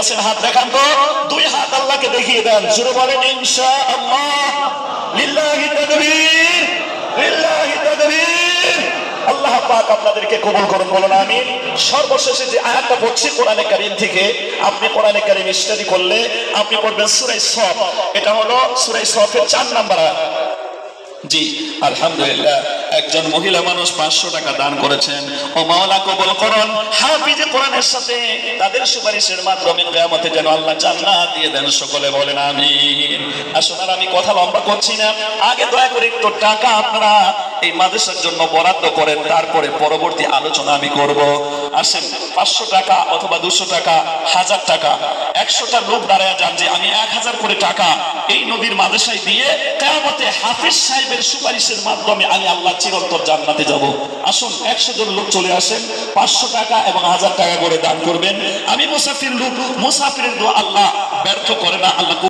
আছেন হাত দেখান তো, দুই হাত আল্লাহকে দেখিয়ে দেন, জোরে বলেন ইনশাআল্লাহ। লিল্লাহি তাকবীর, লিল্লাহি তাকবীর। আল্লাহ পাক আপনাদেরকে কবুল করুন, বলুন আমিন। সর্বশেষে যে আয়াতটা পড়ছি কোরআনে কারীম থেকে, আপনি কোরআনে কারীম স্টাডি করলে আপনি পড়বেন সূরা সফ। এটা হলো সূরা সফের 4 নাম্বার আয়াত। জি আলহামদুলিল্লাহ, একজন মহিলা মানুষ 500 টাকা দান করেছেন। ও মাওলা কবুল করুন। হাফিজে কোরআনের সাথে তাদের সুপারিশের মাধ্যমে কিয়ামতে যেন আল্লাহ জান্নাত দিয়ে দেন, সকলে বলেন আমিন। আসুন, আর আমি কথা লম্বা করছি না, আগে দয়া করে একটু টাকা আপনারা এই মাদ্রাসার জন্য বরাদ্দ করেন, তারপরে পরবর্তী আলোচনা আমি করব। আসেন, 500 টাকা অথবা 200 টাকা, 1000 টাকা, 100টা লোক দাঁড়ায় যান যে আমি 1000 করে টাকা এই নবীর মাদ্রাসায় দিয়ে কিয়ামতে হাফিজ সাহেবের সুপারিশের মাধ্যমে আমি আল্লাহ চিরন্তর জান্নাতে যাব। আসুন, 100 জন লোক চলে আসেন, 500 টাকা এবং 1000 টাকা করে দান করবেন। আমি মুসাফির লোক, মুসাফিরের দোয়া আল্লাহ ব্যর্থ করে না। আল্লাহ